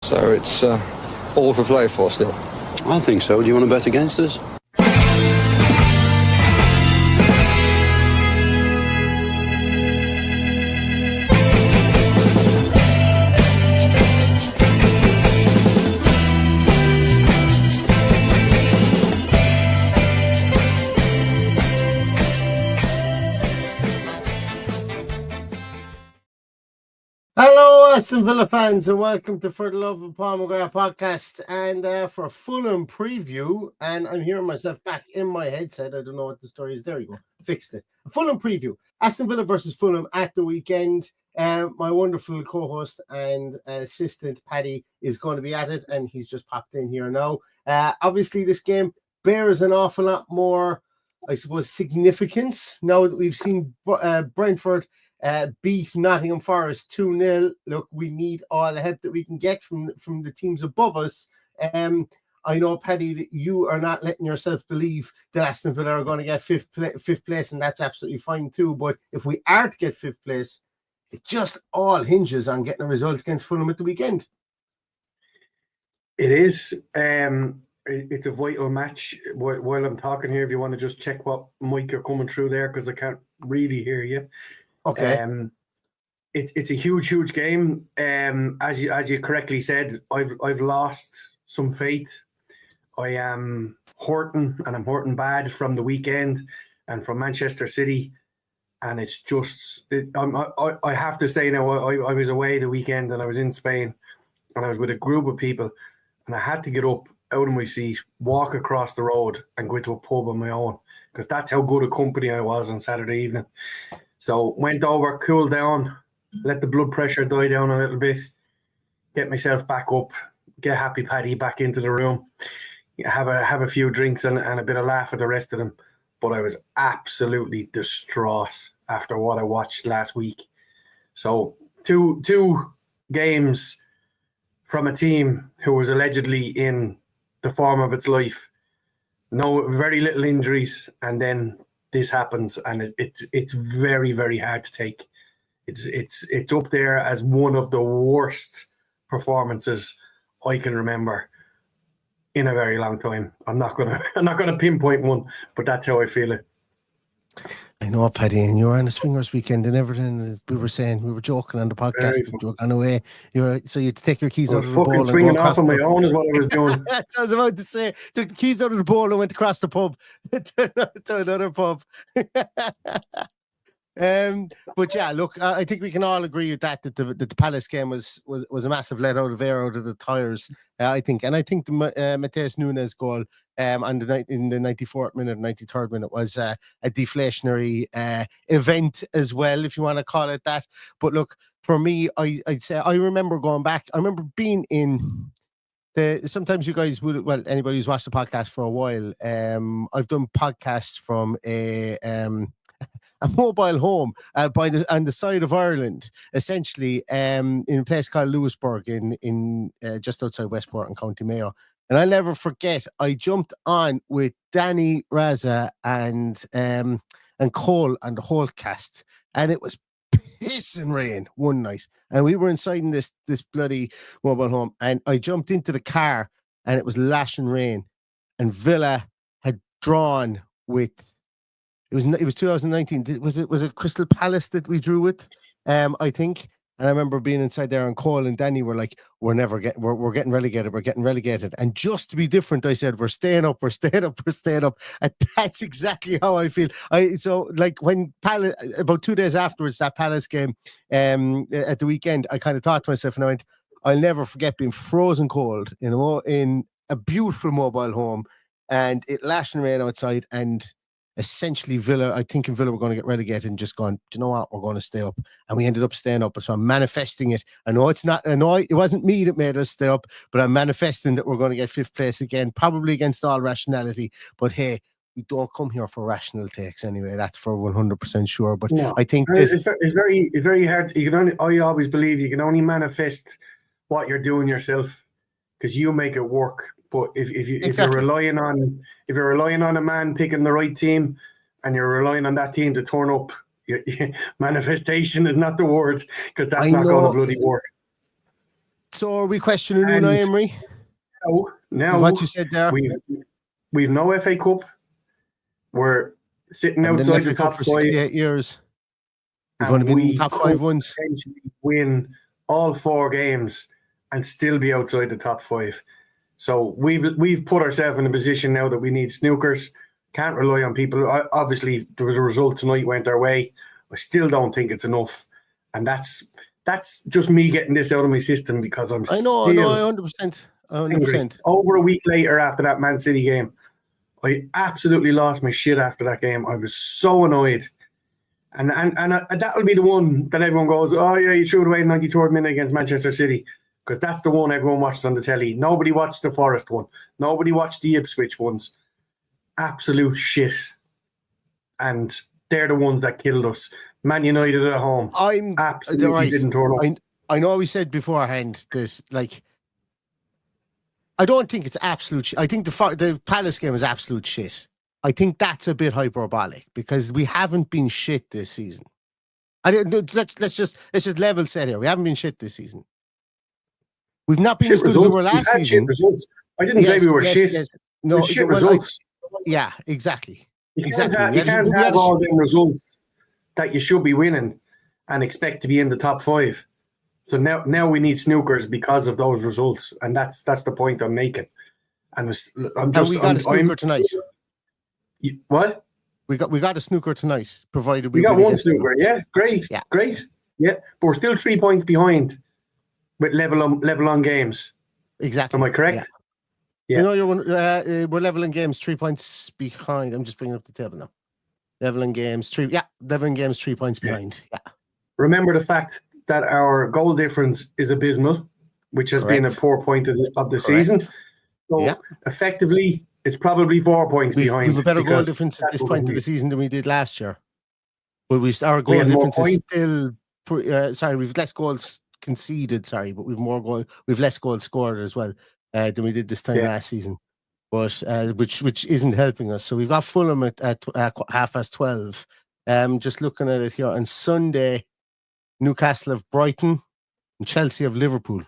So it's all for play for still. I think so. Do you want to bet against us? Hello, Aston Villa fans, and welcome to For the Love of Paul McGrath podcast. And for a Fulham preview, and I'm hearing myself back in my headset. I don't know what the story is. There you go. Fixed it. A Fulham preview. Aston Villa versus Fulham at the weekend. My wonderful co-host and assistant, Paddy, is going to be at it, and he's just popped in here now. Obviously, this game bears an awful lot more, I suppose, significance now that we've seen Brentford beat Nottingham Forest 2-0. Look, we need all the help that we can get from the teams above us. I know, Paddy, that you are not letting yourself believe that Aston Villa are going to get fifth place, and that's absolutely fine too. But if we are to get fifth place, it just all hinges on getting a result against Fulham at the weekend. It is. It's a vital match. While I'm talking here, if you want to just check what mic you're coming through there, because I can't really hear you. Okay. It's a huge game. As you correctly said, I've lost some faith. I am hurting, and I'm hurting bad from the weekend and from Manchester City. And it's just, I have to say now, I was away the weekend and I was in Spain and I was with a group of people, and I had to get up out of my seat, walk across the road and go to a pub on my own, because that's how good a company I was on Saturday evening. So went over, cooled down, let the blood pressure die down a little bit, get myself back up, get Happy Paddy back into the room, have a few drinks and a bit of laugh at the rest of them. But I was absolutely distraught after what I watched last week. So two games from a team who was allegedly in the form of its life, very little injuries, and then this happens, and it's very, very hard to take. It's up there as one of the worst performances I can remember in a very long time. I'm not gonna pinpoint one, but that's how I feel it. I know, Paddy, and you were on a swingers weekend and everything. As we were saying, we were joking on the podcast that you were on away. So you had to take your keys out of the bowl and swinging off on my own is what I was doing. That's what I was about to say. Took the keys out of the bowl and went across the pub to another pub. But yeah, look, I think we can all agree with that the Palace game was a massive let out of air out of the tires. I think the Mateus Nunes goal in the 94th minute, 93rd minute was a deflationary event as well, if you want to call it that. But look, for me, I'd say I remember going back. I remember being in. Sometimes you guys would, well, anybody who's watched the podcast for a while, I've done podcasts from a mobile home on the side of Ireland, essentially, in a place called Lewisburg in just outside Westport in County Mayo. And I'll never forget, I jumped on with Danny, Raza, and Cole and the whole cast, and it was pissing rain one night, and we were inside in this bloody mobile home, and I jumped into the car, and it was lashing rain, and Villa had drawn with. It was 2019. Was it Crystal Palace that we drew with? I think. And I remember being inside there, and Cole and Danny were like, we're getting relegated. And just to be different, I said, we're staying up. And that's exactly how I feel. So like when Palace, about 2 days afterwards, that Palace game at the weekend, I kind of thought to myself, and I went, I'll never forget being frozen cold in a beautiful mobile home, and it lashing rain outside, and essentially Villa were going to get relegated, and just gone, do you know what, we're going to stay up. And we ended up staying up. So I'm manifesting it. I know it wasn't me that made us stay up, but I'm manifesting that we're going to get fifth place again, probably against all rationality. But hey, we don't come here for rational takes anyway. That's for 100% sure. But no, I think it's very hard. I always believe you can only manifest what you're doing yourself, because you make it work. But if you're relying on a man picking the right team, and you're relying on that team to turn up, manifestation is not the word, because that's not going to bloody work. So are we questioning And Unai Emery? Now What you said there? We've no FA Cup. We're sitting And outside FA the Cup top for 5. 68 years. We've And only been in we the top could 5 once. potentially win all 4 games and still be outside the top 5. So we've put ourselves in a position now that we need snookers. Can't rely on people. Obviously, there was a result tonight went our way. I still don't think it's enough, and that's just me getting this out of my system because I'm I still 100%. angry. Over a week later after that Man City game, I absolutely lost my shit after that game. I was so annoyed. And that'll be the one that everyone goes, oh yeah, you threw it away in 93rd minute against Manchester City. Because that's the one everyone watches on the telly. Nobody watched the Forest one. Nobody watched the Ipswich ones. Absolute shit. And they're the ones that killed us. Man United at home. Absolutely didn't turn up. I know we said beforehand that, like, I don't think it's absolute shit. I think the Palace game is absolute shit. I think that's a bit hyperbolic because we haven't been shit this season. Let's just level set here. We haven't been shit this season. We've not been as good as we were last season. I didn't say we were shit. Yes. No, shit results. Yeah, exactly. You can't have all them results that you should be winning and expect to be in the top 5. So now we need snookers because of those results, and that's the point I'm making. And we got a snooker tonight. What? We got a snooker tonight, provided we got one snooker. Yeah, great. Yeah, great. Yeah, but we're still 3 points behind with level on games. Exactly. Am I correct? Yeah. We're leveling games 3 points behind. I'm just bringing up the table now. Leveling games 3 points behind. Yeah. Remember the fact that our goal difference is abysmal, which has been a poor point of the season. So effectively, it's probably 4 points behind. We have a better goal difference at this point of the season than we did last year. But our goal difference is still. We've less goals conceded. But we've less goals scored as well than we did this time last season. But which isn't helping us. So we've got Fulham at 12:30. Just looking at it here on Sunday, Newcastle of Brighton and Chelsea of Liverpool.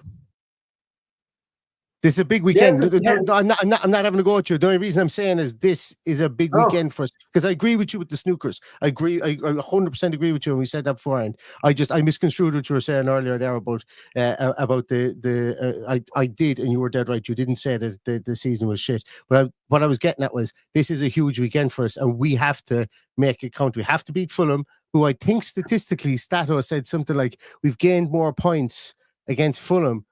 This is a big weekend. I'm not having a go at you. The only reason I'm saying is this is a big weekend for us because I agree with you with the snookers. I 100% agree with you, and we said that beforehand. I misconstrued what you were saying earlier there about I did, and you were dead right. You didn't say that the season was shit. But what I was getting at was this is a huge weekend for us, and we have to make it count. We have to beat Fulham, who I think statistically, Stato said something like we've gained more points against Fulham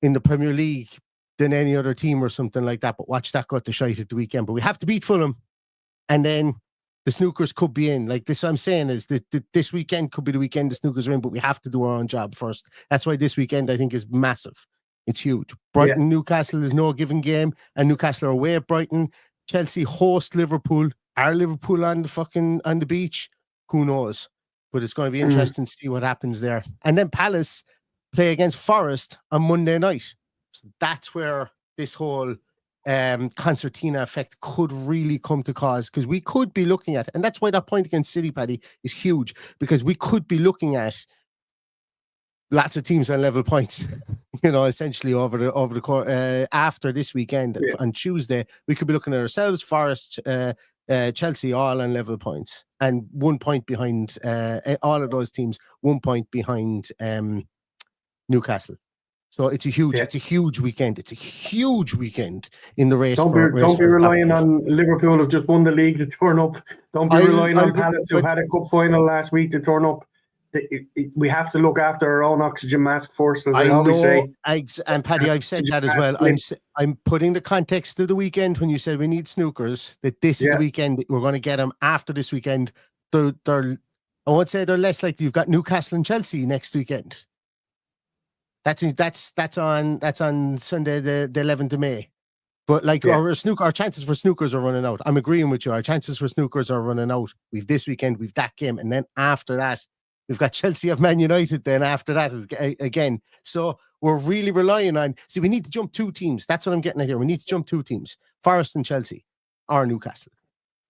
in the Premier League than any other team or something like that. But watch that got the shite at the weekend. But we have to beat Fulham, and then the snookers could be in. Like this, I'm saying is that this weekend could be the weekend the snookers are in, but we have to do our own job first. That's why this weekend I think is massive. It's huge. Brighton, Newcastle is no given game, and Newcastle are away at Brighton. Chelsea host Liverpool. Are Liverpool on the beach? Who knows? But it's going to be interesting to see what happens there. And then Palace play against Forest on Monday night. So that's where this whole concertina effect could really come to cause, because we could be looking at, and that's why that point against City, Paddy, is huge, because we could be looking at lots of teams on level points, essentially over the course after this weekend. On Tuesday, we could be looking at ourselves, Forest, Chelsea, all on level points, and 1 point behind all of those teams, 1 point behind Newcastle. So it's a huge weekend. It's a huge weekend in the race. Don't be relying on Liverpool who've just won the league to turn up. Don't be relying on Palace who had a cup final last week to turn up. We have to look after our own oxygen mask first, as I always say. And Paddy, I've said that as well. I'm putting the context of the weekend when you said we need snookers, that this is the weekend that we're going to get them. After this weekend, I won't say they're less likely. You've got Newcastle and Chelsea next weekend. That's on Sunday the 11th of May. But our chances for snookers are running out. I'm agreeing with you. Our chances for snookers are running out. We've this weekend, we've that game, and then after that, we've got Chelsea of Man United. Then after that again, so we're really relying on. See, we need to jump 2 teams. That's what I'm getting at here. We need to jump 2 teams: Forest and Chelsea, or Newcastle.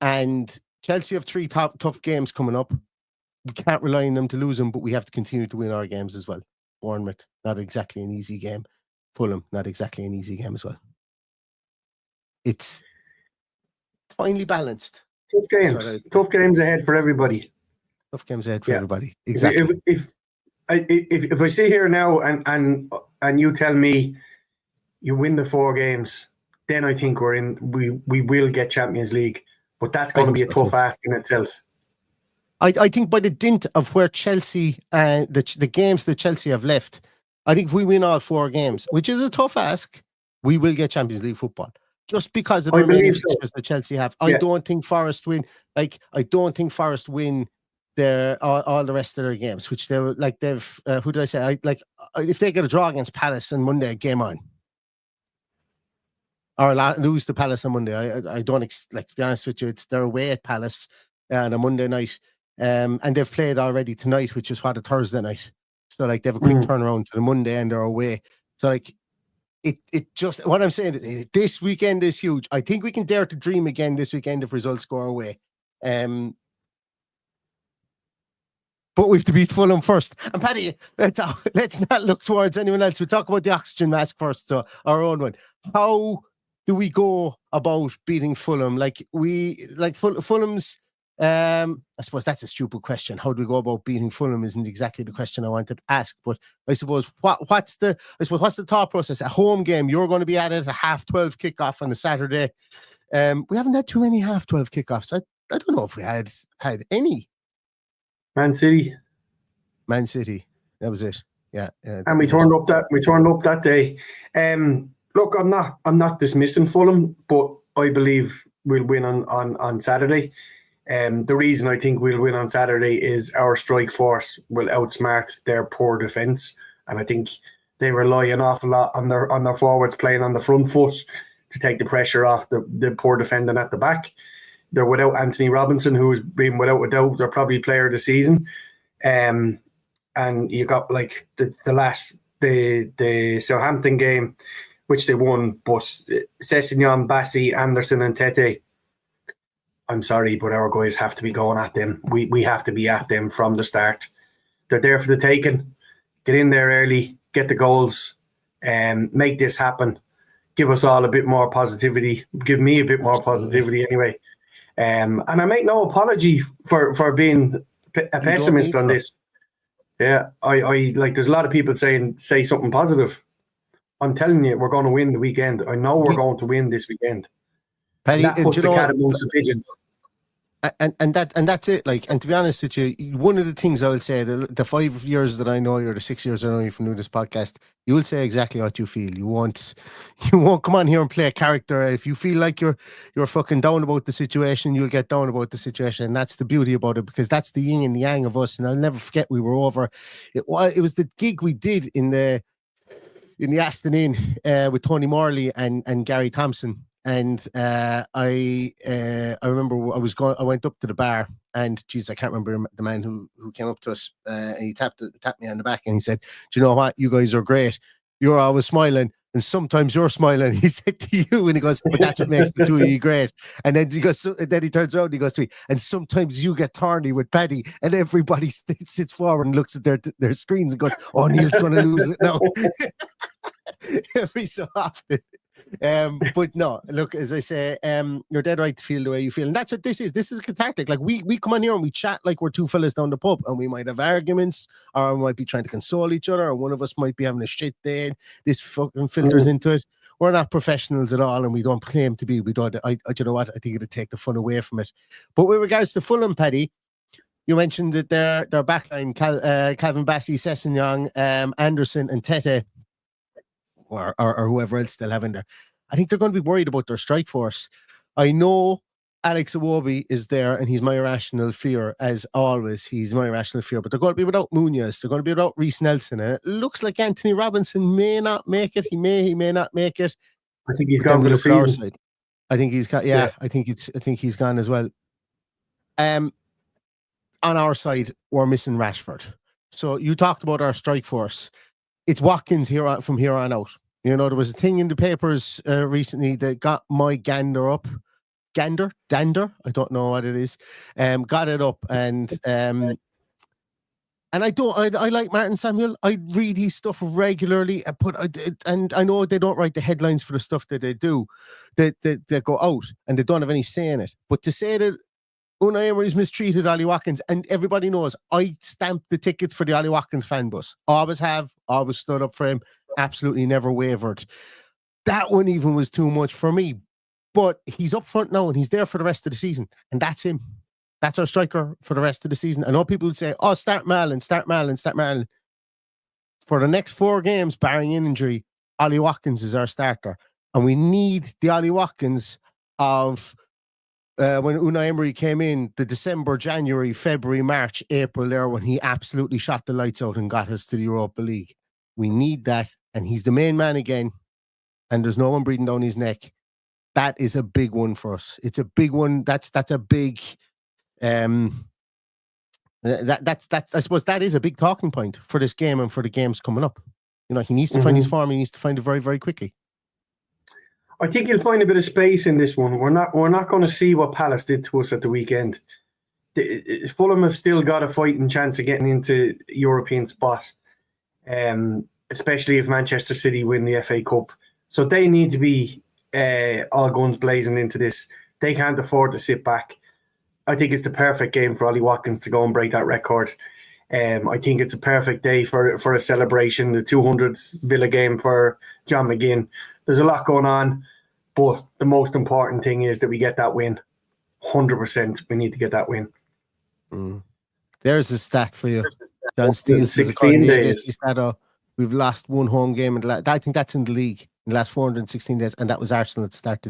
And Chelsea have 3 tough games coming up. We can't rely on them to lose them, but we have to continue to win our games as well. Bournemouth, not exactly an easy game. Fulham, not exactly an easy game as well. It's finely balanced. Tough games ahead for everybody. Tough games ahead for everybody. Exactly. If I sit here now and you tell me you win the 4 games, then I think we will get Champions League. But that's going to be a tough ask in itself. I think by the dint of where Chelsea, the games that Chelsea have left, I think if we win all 4 games, which is a tough ask, we will get Champions League football. Just because of the remaining fixtures that Chelsea have. I don't think Forest win. I don't think Forest win all the rest of their games, which they were they've. Who did I say? If they get a draw against Palace on Monday, game on. Or lose to Palace on Monday. I don't to be honest with you, they're away at Palace on a Monday night, and they've played already tonight, which is a Thursday night. So they have a quick turnaround to the Monday and they're away. So it just, what I'm saying, this weekend is huge. I think we can dare to dream again this weekend if results go our way. But we have to beat Fulham first. And Paddy, let's not look towards anyone else. We'll talk about the oxygen mask first, so our own one. How do we go about beating Fulham? Fulham's, I suppose that's a stupid question. How do we go about beating Fulham isn't exactly the question I wanted to ask. But I suppose what's the thought process? A home game, you're going to be at it, a 12:30 kickoff on a Saturday. We haven't had too many 12:30 kickoffs. I don't know if we had any. Man City, that was it. Yeah, and we turned up that day. Look, I'm not dismissing Fulham, but I believe we'll win on Saturday. The reason I think we'll win on Saturday is our strike force will outsmart their poor defence, and I think they rely an awful lot on their forwards playing on the front foot to take the pressure off the poor defending at the back. They're without Anthony Robinson, who's been without a doubt their probably player of the season, and you got the Southampton game, which they won, but Sessegnon, Bassi, Anderson, and Tete. I'm sorry, but our guys have to be going at them. We have to be at them from the start. They're there for the taking. Get in there early, get the goals, and make this happen. Give us all a bit more positivity. Give me a bit more positivity anyway. And I make no apology for being a pessimist on this. Yeah, I there's a lot of people say something positive. I'm telling you, we're going to win the weekend. I know we're going to win this weekend. Paddy, that puts the cat amongst the pigeons. And that's it. And to be honest with you, one of the things I will say, the 5 years that I know you, or the 6 years I know you from doing this podcast, you will say exactly what you feel. You won't come on here and play a character. If you feel like you're fucking down about the situation, you'll get down about the situation, and that's the beauty about it, because that's the yin and the yang of us. And I'll never forget, we were over. It was the gig we did in the Aston Inn with Tony Morley and Gary Thompson. And I remember I went up to the bar, and geez, I can't remember the man who came up to us, and he tapped me on the back and he said, "Do you know what? You guys are great. You're always smiling, and sometimes you're smiling." He said to you, and he goes, "But that's what makes the two of you great." And then he goes, then he turns around and he goes to me, "And sometimes you get thorny with Paddy," and everybody sits forward and looks at their screens and goes, "Oh, Neil's going to lose it now." Every so often. But no, look, as I say, you're dead right to feel the way you feel, and that's what this is. This is cathartic. Like we come on here and we chat like we're two fellas down the pub, and we might have arguments, or we might be trying to console each other, or one of us might be having a shit day, and this fucking filters into it. We're not professionals at all, and we don't claim to be. We don't. You know what? I think it'd take the fun away from it. But with regards to Fulham, Paddy, you mentioned that their backline, Calvin Bassey, Sessegnon, Anderson, and Tete, or whoever else they'll have in there. I think they're going to be worried about their strike force. I know Alex Iwobi is there, and he's my irrational fear, as always. He's my irrational fear, but they're going to be without Munoz. They're going to be without Reece Nelson, and it looks like Anthony Robinson may not make it. He may not make it. I think he's gone for the season. I think he's got. Yeah, I think he's gone as well. On our side, we're missing Rashford. So you talked about our strike force. It's Watkins from here on out. You know, there was a thing in the papers recently that got my dander up. I don't know what it is. Got it up, and And I like Martin Samuel. I read his stuff regularly, and I know they don't write the headlines for the stuff that they do, that go out, and they don't have any say in it. But to say that Unai Emery's mistreated Ollie Watkins, and everybody knows I stamped the tickets for the Ollie Watkins fan bus. Always have, always stood up for him, absolutely never wavered. That one even was too much for me. But he's up front now, and he's there for the rest of the season, and that's him. That's our striker for the rest of the season. I know people would say, oh, start Marlon. For the next 4 games, barring injury, Ollie Watkins is our starter. And we need the Ollie Watkins of when Unai Emery came in, the December, January, February, March, April there, when he absolutely shot the lights out and got us to the Europa League. We need that. And he's the main man again. And there's no one breathing down his neck. That is a big one for us. It's a big one. That's a big... that's I suppose that is a big talking point for this game and for the games coming up. You know, he needs to find his form. He needs to find it very, very quickly. I think he'll find a bit of space in this one. We're not going to see what Palace did to us at the weekend. Fulham have still got a fighting chance of getting into European spot, especially if Manchester City win the FA Cup. So they need to be all guns blazing into this. They can't afford to sit back. I think it's the perfect game for Ollie Watkins to go and break that record. I think it's a perfect day for a celebration, the 200th Villa game for John McGinn. There's a lot going on, but the most important thing is that we get that win. 100%, we need to get that win. There's a stat for you. John Steele says 16 days. We've lost 1 home game. I think that's in the league in the last 416 days, and that was Arsenal at the start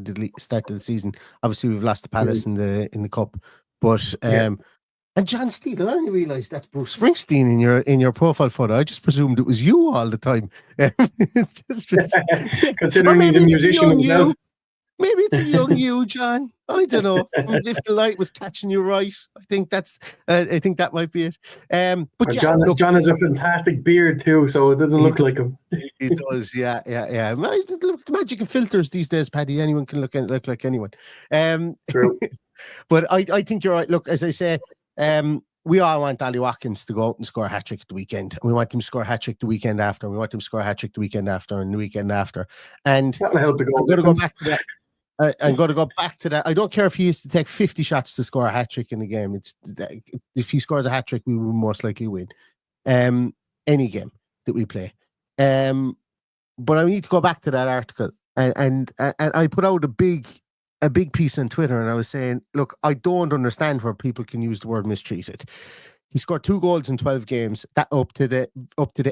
of the season. Obviously, we've lost to Palace in the cup. But and John Steele, I only realised that's Bruce Springsteen in your profile photo. I just presumed it was you all the time. Considering he's a musician himself. Maybe it's a young you, John. I don't know. If the light was catching you right, I think that might be it. But John has a fantastic beard too, so it doesn't look like him. He does, yeah. Look, the magic of filters these days, Paddy. Anyone can look like anyone. True. But I think you're right. Look, as I say, we all want Ollie Watkins to go out and score a hat-trick at the weekend. And we want him to score a hat-trick the weekend after. And we want him to score a hat-trick the weekend after and the weekend after. And that'll help the goal. I'm going to go back to that. I'm going to go back to that. I don't care if he is to take 50 shots to score a hat-trick in the game. If he scores a hat-trick, we will most likely win any game that we play. But I need to go back to that article. And I put out a big piece on Twitter, and I was saying, look, I don't understand where people can use the word mistreated. He scored 2 goals in 12 games, that up to the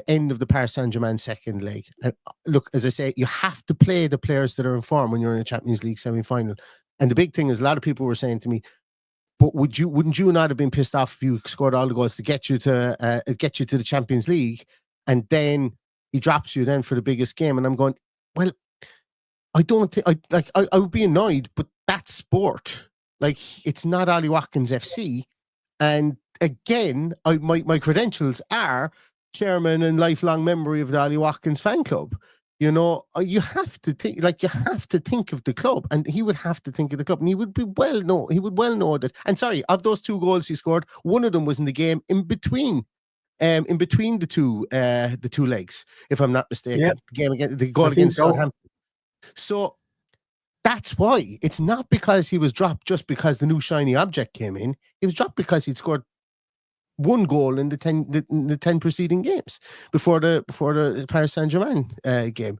end of the Paris Saint-Germain second leg. And look, as I say, you have to play the players that are in form when you're in a Champions League semi-final. And the big thing is, a lot of people were saying to me, but wouldn't you not have been pissed off if you scored all the goals to get you to the Champions League, and then he drops you then for the biggest game? And I'm going, well, I don't think I would be annoyed, but that's sport. Like, it's not Ollie Watkins FC. And again, my credentials are chairman and lifelong member of the Ollie Watkins fan club. You know, you have to think of the club, and he would have to think of the club, and he would well know that. And sorry, of those 2 goals he scored, one of them was in the game in between the two legs, if I'm not mistaken. Yeah. The goal against Southampton. So that's why it's not because he was dropped just because the new shiny object came in. He was dropped because he'd scored 1 goal in the 10 preceding games before the Paris Saint-Germain game.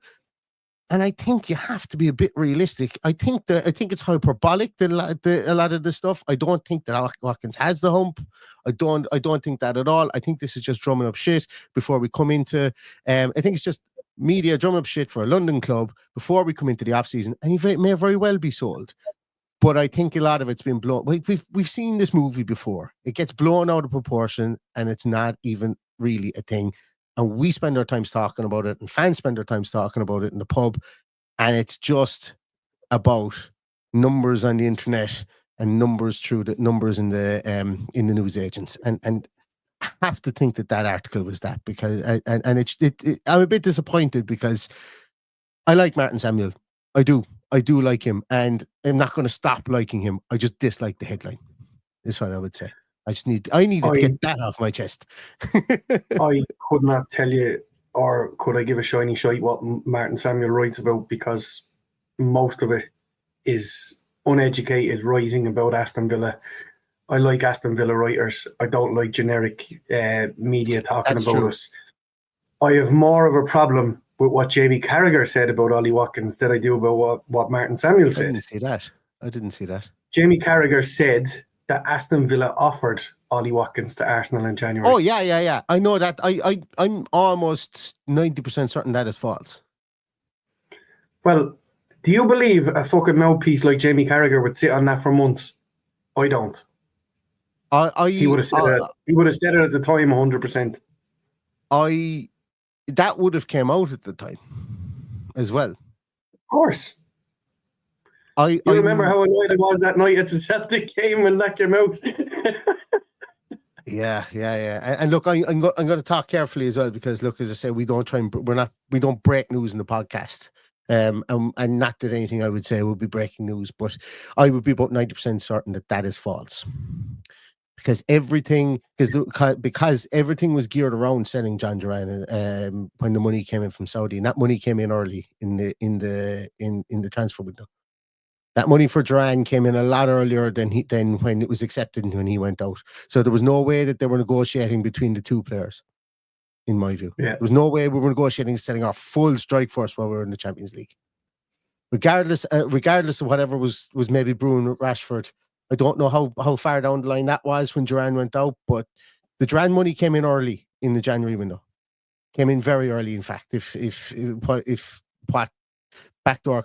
And I think you have to be a bit realistic. I think it's hyperbolic, a lot of the stuff. I don't think that Watkins has the hump. I don't think that at all. I think this is just drumming up shit before we come into. I think it's just media drumming up shit for a London club before we come into the off season, and he may very well be sold. But I think a lot of it's been blown. We've seen this movie before. It gets blown out of proportion, and it's not even really a thing. And we spend our time talking about it, and fans spend their time talking about it in the pub, and it's just about numbers on the internet and numbers through the numbers in the news agents. And I have to think that article was that, because I'm a bit disappointed, because I like Martin Samuel. I do like him, and I'm not going to stop liking him. I just dislike the headline. Is what I would say. I needed to get that off my chest. I could not tell you, or could I give a shiny shite what Martin Samuel writes about, because most of it is uneducated writing about Aston Villa. I like Aston Villa writers. I don't like generic media talking That's about true. us. I have more of a problem with what Jamie Carragher said about Ollie Watkins than I do about what Martin Samuel said. I didn't see that. Jamie Carragher said that Aston Villa offered Ollie Watkins to Arsenal in January. Oh, yeah. I know that. I'm almost 90% certain that is false. Well, do you believe a fucking mouthpiece like Jamie Carragher would sit on that for months? I don't. He would have said it. He would have said it at the time, 100%. That would have came out at the time as well. Of course. I remember how annoyed I was that night at the Celtic game when that came out. Yeah. And look, I'm going to talk carefully as well, because look, as I say, we don't break news in the podcast. And not that anything I would say would be breaking news, but I would be about 90% certain that is false. Because everything was geared around selling John Duran when the money came in from Saudi, and that money came in early in the transfer window. That money for Duran came in a lot earlier than when it was accepted and when he went out. So there was no way that they were negotiating between the two players, in my view. Yeah. There was no way we were negotiating selling our full strike force while we were in the Champions League. Regardless of whatever was maybe brewing with Rashford. I don't know how far down the line that was when Duran went out, but the Duran money came in early in the January window. Came in very early, in fact. If what backdoor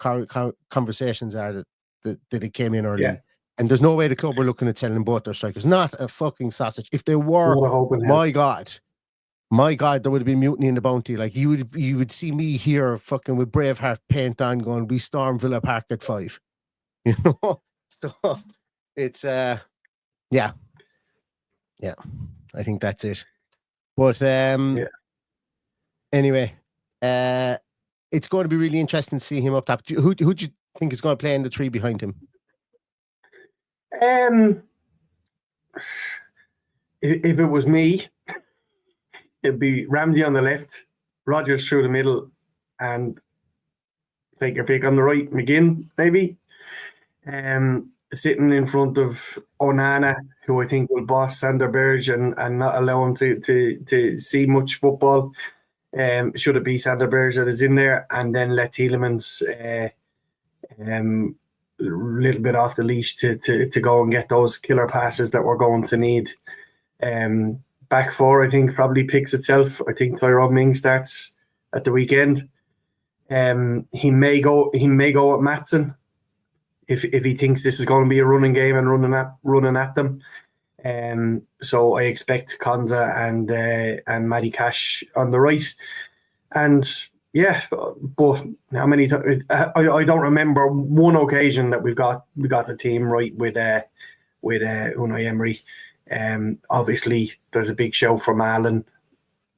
conversations are that it came in early. Yeah. And there's no way the club were looking at selling both their strikers. Not a fucking sausage. If they were, my God, there would have been mutiny in the Bounty. Like you would see me here fucking with Braveheart paint on going, we storm Villa Park at 5. You know? So it's yeah, I think that's it. But anyway, it's going to be really interesting to see him up top. Who do you think is going to play in the three behind him? If it was me, it'd be Ramsey on the left, Rodgers through the middle, and take your pick on the right, McGinn maybe. Sitting in front of Onana, who I think will boss Sander Berge and not allow him to see much football. Should it be Sander Berge that is in there, and then let Tielemans a little bit off the leash to go and get those killer passes that we're going to need. Back four, I think, probably picks itself. I think Tyrone Ming starts at the weekend. He may go at Maatsen if he thinks this is going to be a running game and running at them. So I expect Konza and Matty Cash on the right. And yeah, but how many times? I don't remember one occasion that we got the team right with Unai Emery. Obviously, there's a big show from Alan.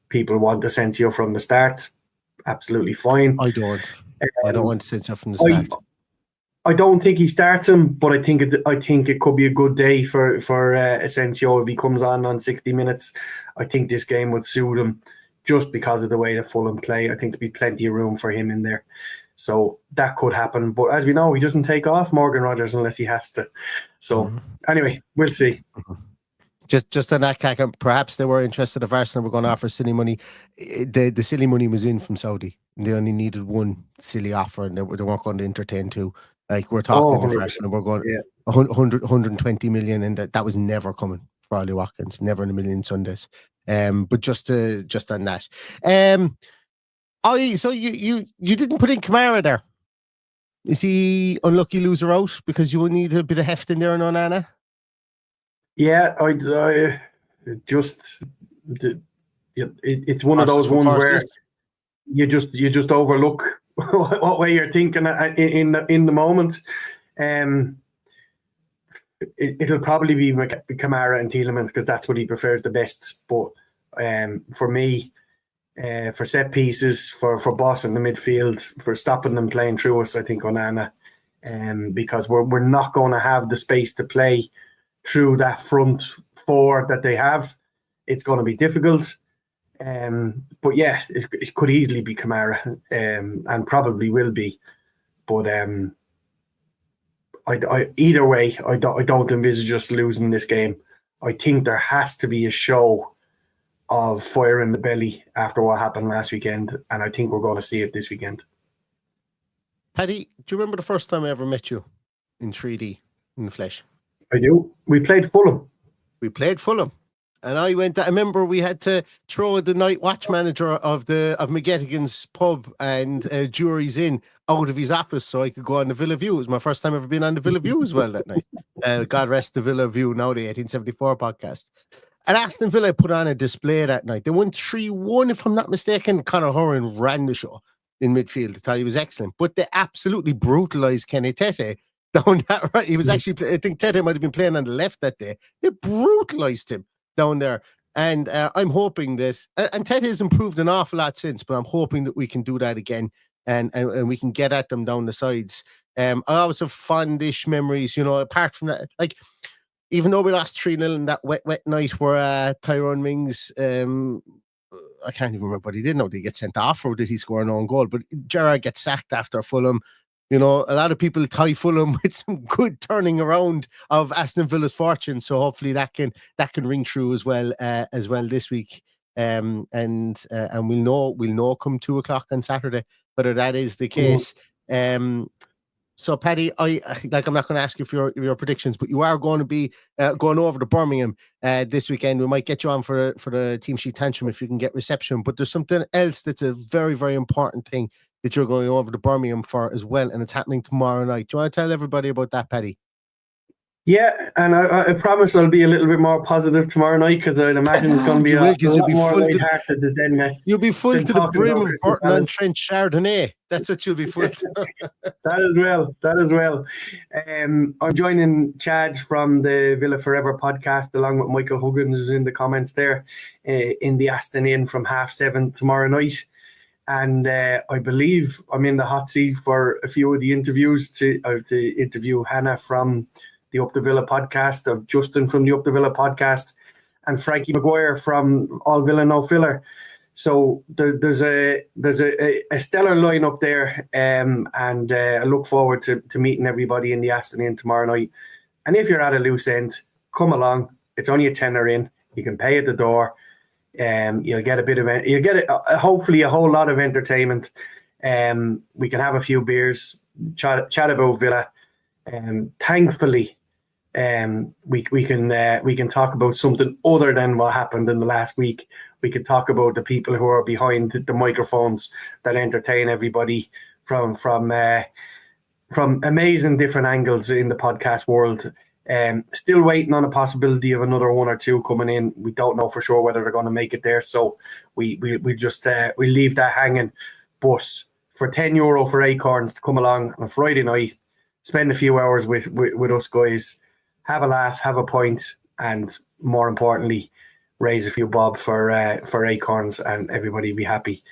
People want Asensio from the start. Absolutely fine. I don't want Asensio from the start. I don't think he starts him, but I think it could be a good day for Asensio if he comes on 60 minutes. I think this game would suit him just because of the way that Fulham play. I think there'd be plenty of room for him in there. So that could happen. But as we know, he doesn't take off Morgan Rodgers unless he has to. So anyway, we'll see. Just on that, Kaka, perhaps they were interested if Arsenal were going to offer silly money. The silly money was in from Saudi. They only needed one silly offer, and they weren't going to entertain two. Like we're talking to Arsenal, we're going 120 million, and that was never coming for Ollie Watkins, never in a million Sundays. But just on that, so you didn't put in Kamara there. Is he unlucky loser out because you need a bit of heft in there on Onana? Yeah, it's one of those ones where you just overlook what way you're thinking in the moment. It'll probably be Kamara and Tielemans because that's what he prefers the best. But for me, for set pieces, for bossing the midfield, for stopping them playing through us, I think Onana, because we're not going to have the space to play through that front four that they have. It's going to be difficult. But yeah, it could easily be Kamara, and probably will be. But either way, I don't envisage us losing this game. I think there has to be a show of fire in the belly after what happened last weekend, and I think we're going to see it this weekend. Paddy, do you remember the first time I ever met you in 3D, in the flesh? I do. We played Fulham. And I remember we had to throw the night watch manager of McGettigan's pub and Jury's Inn out of his office so I could go on the Villa View. It was my first time ever being on the Villa View as well that night. God rest the Villa View, now the 1874 podcast. And Aston Villa put on a display that night. They won 3-1, if I'm not mistaken. Conor Horan ran the show in midfield. I thought he was excellent. But they absolutely brutalised Kenny Tete down that right. He was actually, I think Tete might have been playing on the left that day. They brutalised him down there, and I'm hoping that, and Ted has improved an awful lot since, but I'm hoping that we can do that again, and we can get at them down the sides. I always have fondish memories, apart from that, like, even though we lost 3-0 in that wet night where Tyrone Mings, I can't even remember what he did. Did he get sent off or did he score an own goal? But Gerrard gets sacked after Fulham. A lot of people tie Fulham with some good turning around of Aston Villa's fortune. So hopefully that can ring true as well this week. And we'll know come 2:00 on Saturday whether that is the case. So Paddy, I'm not going to ask you for your predictions, but you are going to be going over to Birmingham this weekend. We might get you on for the team sheet tantrum if you can get reception. But there's something else that's a very, very important thing that you're going over to Birmingham for as well, and it's happening tomorrow night. Do you want to tell everybody about that, Paddy? Yeah, and I promise I'll be a little bit more positive tomorrow night, because I'd imagine it's going to be a lot more lighthearted than you'll be full to the brim of Burton and Trent Chardonnay. That's what you'll be full to. That as well. I'm joining Chad from the Villa Forever podcast, along with Michael Huggins, who's in the comments there, in the Aston Inn from 7:30 tomorrow night. And I believe I'm in the hot seat for a few of the interviews to interview Hannah from the Up the Villa podcast, of Justin from the Up the Villa podcast, and Frankie Maguire from All Villa No Filler. So there's a stellar lineup there, and I look forward to meeting everybody in the Aston Inn tomorrow night. And if you're at a loose end, come along. It's only a tenner in. You can pay at the door. You'll get hopefully a whole lot of entertainment. We can have a few beers, chat about Villa. Thankfully, we can talk about something other than what happened in the last week. We can talk about the people who are behind the microphones that entertain everybody from amazing different angles in the podcast world. Still waiting on a possibility of another one or two coming in. We don't know for sure whether they're going to make it there, so we just we leave that hanging. But for €10 for Acorns to come along on a Friday night, spend a few hours with us guys, have a laugh, have a pint, and more importantly, raise a few bob for Acorns, and everybody be happy.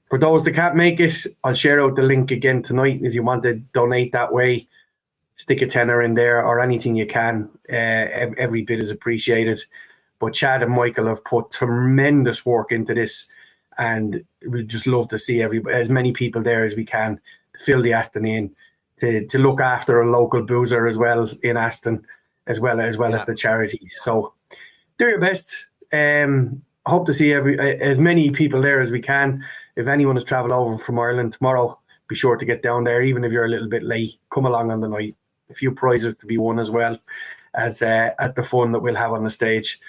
For those that can't make it, I'll share out the link again tonight. If you want to donate that way, stick a tenner in there or anything you can. Every bit is appreciated. But Chad and Michael have put tremendous work into this, and we'd just love to see as many people there as we can to fill the Aston Inn, to look after a local boozer as well in Aston, as well as the charity. So do your best. Hope to see as many people there as we can. If anyone has travelled over from Ireland tomorrow, be sure to get down there. Even if you're a little bit late, come along on the night. A few prizes to be won as well as the fun that we'll have on the stage.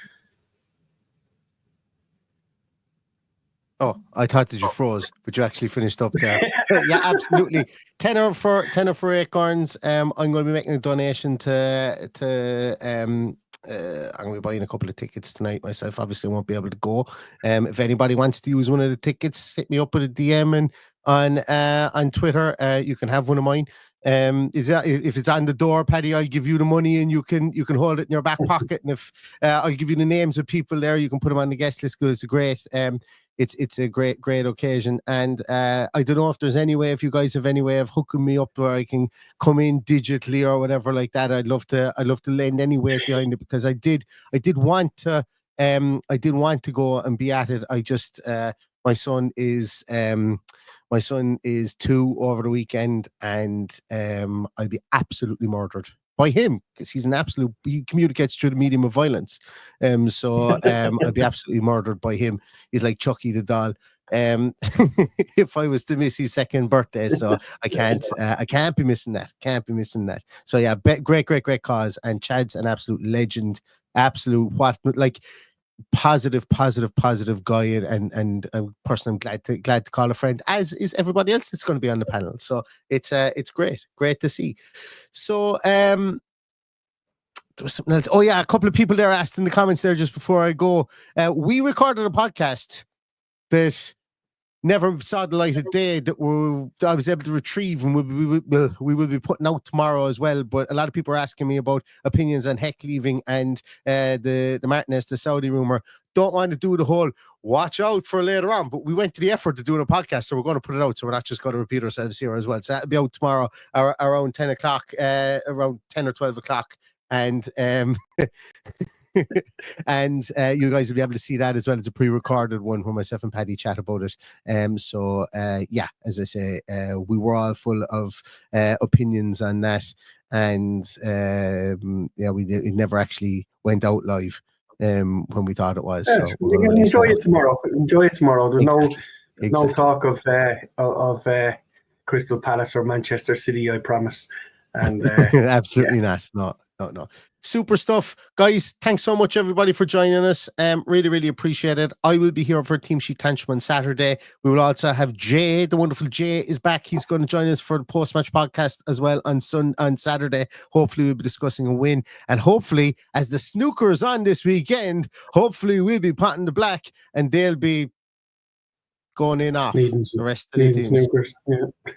Oh, I thought that you froze, but you actually finished up there. Yeah, absolutely. Tenner for Acorns. I'm going to be making a donation to I'm going to be buying a couple of tickets tonight myself. Obviously, I won't be able to go. If anybody wants to use one of the tickets, hit me up with a DM and on Twitter. You can have one of mine. If it's on the door, Paddy, I'll give you the money and you can hold it in your back pocket. And if I'll give you the names of people there, you can put them on the guest list because it's great. it's a great occasion. And I don't know if there's any way, if you guys have any way of hooking me up where I can come in digitally or whatever like that. I'd love to lend any weight behind it, because I did want to go and be at it. I just my son is 2 over the weekend, and I'll be absolutely murdered by him, because he communicates through the medium of violence. So I'd be absolutely murdered by him. He's like Chucky the doll. If I was to miss his second birthday, so I can't be missing that. So yeah, great cause, and Chad's an absolute legend, positive guy, and a person I'm glad to call a friend, as is everybody else that's going to be on the panel. So it's great to see. So there was something else. Oh yeah, a couple of people there asked in the comments there just before I go. We recorded a podcast that never saw the light of day, that I was able to retrieve, and we will be putting out tomorrow as well. But a lot of people are asking me about opinions on Heck leaving and the Martinez to Saudi rumor. Don't want to do the whole watch out for later on, but we went to the effort to doing a podcast, so we're going to put it out, so we're not just going to repeat ourselves here as well. So that'll be out tomorrow around 10 o'clock, around 10 or 12 o'clock. And and you guys will be able to see that as well as a pre-recorded one where myself and Paddy chat about it. So yeah, as I say, we were all full of opinions on that, and yeah, it never actually went out live when we thought it was. Yeah, so enjoy it tomorrow. There's exactly. no talk of Crystal Palace or Manchester City, I promise. And absolutely not. No. Super stuff, guys. Thanks so much, everybody, for joining us. Really appreciate it. I will be here for Team Sheet Tantrum on Saturday. We will also have Jay, the wonderful Jay, is back. He's going to join us for the post-match podcast as well on Saturday. Hopefully, we'll be discussing a win, and hopefully, as the snooker is on this weekend, hopefully we'll be potting the black, and they'll be going in off the rest of the teams. Snookers.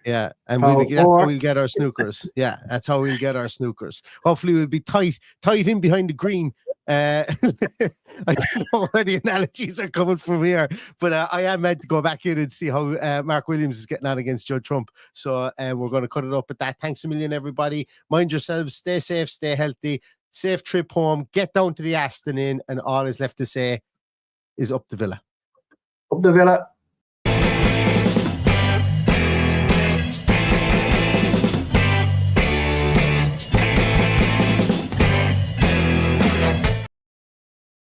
Yeah, and that's how we'll get our snookers. Yeah, that's how we'll get our snookers. Hopefully, we'll be tight in behind the green. I don't know where the analogies are coming from here, but I am meant to go back in and see how Mark Williams is getting on against Joe Trump. So we're going to cut it up at that. Thanks a million, everybody. Mind yourselves. Stay safe. Stay healthy. Safe trip home. Get down to the Aston Inn, and all is left to say is up the Villa. Up the Villa.